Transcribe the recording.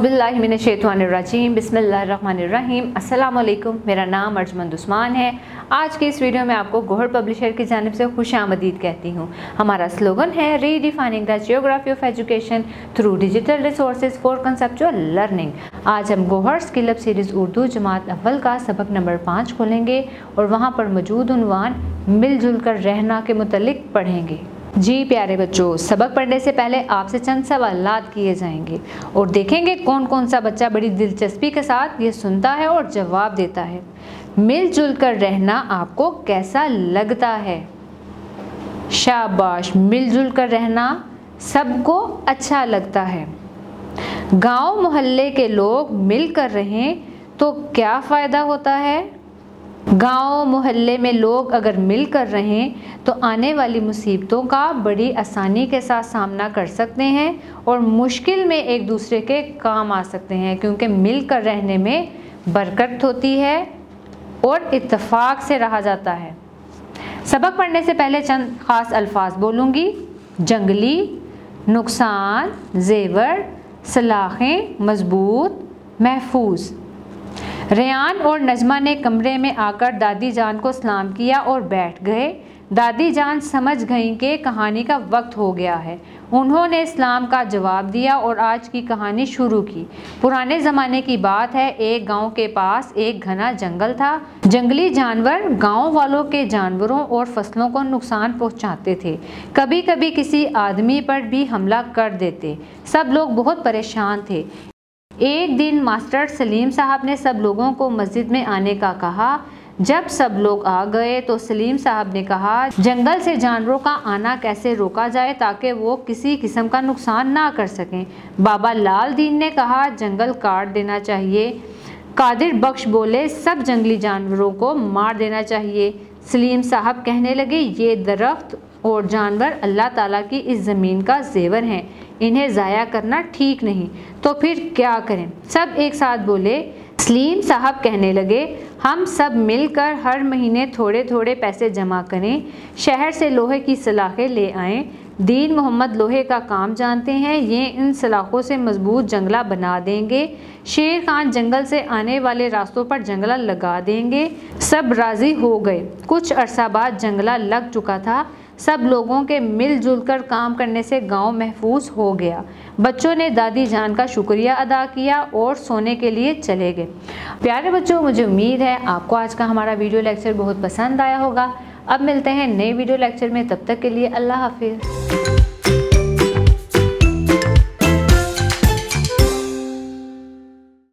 औज़ुबिल्लाहिमिनश्शैतानिर्रजीम बिस्मिल्लाहिर्रहमानिर्रहीम। अस्सलाम वालेकुम। मेरा नाम अर्जमंद उस्मान है। आज की इस वीडियो में आपको गोहर पब्लिशर की जानिब से खुशामदीद कहती हूँ। हमारा स्लोगन है redefining the geography of education through digital resources for conceptual learning. आज हम Gohar skill up series Urdu जमात अव्वल का सबक नंबर 5 खोलेंगे और वहाँ पर मौजूद उन्वान मिलजुल कर रहना के मुतल्लिक पढ़ेंगे। जी प्यारे बच्चों, सबक पढ़ने से पहले आपसे चंद सवालात किए जाएंगे और देखेंगे कौन कौन सा बच्चा बड़ी दिलचस्पी के साथ ये सुनता है और जवाब देता है। मिलजुल कर रहना आपको कैसा लगता है? शाबाश, मिलजुल कर रहना सबको अच्छा लगता है। गांव मोहल्ले के लोग मिलकर रहें तो क्या फ़ायदा होता है? गांव मोहल्ले में लोग अगर मिलकर रहें तो आने वाली मुसीबतों का बड़ी आसानी के साथ सामना कर सकते हैं और मुश्किल में एक दूसरे के काम आ सकते हैं, क्योंकि मिलकर रहने में बरकत होती है और इत्तेफाक से रहा जाता है। सबक पढ़ने से पहले चंद ख़ास अल्फाज बोलूँगी। जंगली, नुकसान, जेवर, सलाखें, मजबूत, महफूज। रेयान और नजमा ने कमरे में आकर दादी जान को सलाम किया और बैठ गए। दादी जान समझ गईं कि कहानी का वक्त हो गया है। उन्होंने सलाम का जवाब दिया और आज की कहानी शुरू की। पुराने ज़माने की बात है, एक गांव के पास एक घना जंगल था। जंगली जानवर गांव वालों के जानवरों और फसलों को नुकसान पहुंचाते थे। कभी कभी किसी आदमी पर भी हमला कर देते। सब लोग बहुत परेशान थे। एक दिन मास्टर सलीम साहब ने सब लोगों को मस्जिद में आने का कहा। जब सब लोग आ गए तो सलीम साहब ने कहा, जंगल से जानवरों का आना कैसे रोका जाए ताकि वो किसी किस्म का नुकसान ना कर सकें। बाबा लाल दीन ने कहा, जंगल काट देना चाहिए। कादिर बख्श बोले, सब जंगली जानवरों को मार देना चाहिए। सलीम साहब कहने लगे, ये दरख्त और जानवर अल्लाह ताला की इस ज़मीन का जेवर हैं, इन्हें ज़ाया करना ठीक नहीं। तो फिर क्या करें? सब एक साथ बोले। सलीम साहब कहने लगे, हम सब मिलकर हर महीने थोड़े थोड़े पैसे जमा करें, शहर से लोहे की सलाखें ले आएं। दीन मोहम्मद लोहे का काम जानते हैं, ये इन सलाखों से मजबूत जंगला बना देंगे। शेर खान जंगल से आने वाले रास्तों पर जंगला लगा देंगे। सब राज़ी हो गए। कुछ अरसा बाद जंगला लग चुका था। सब लोगों के मिलजुल कर काम करने से गांव महफूज हो गया। बच्चों ने दादी जान का शुक्रिया अदा किया और सोने के लिए चले गए। प्यारे बच्चों, मुझे उम्मीद है आपको आज का हमारा वीडियो लेक्चर बहुत पसंद आया होगा। अब मिलते हैं नए वीडियो लेक्चर में, तब तक के लिए अल्लाह हाफिज़।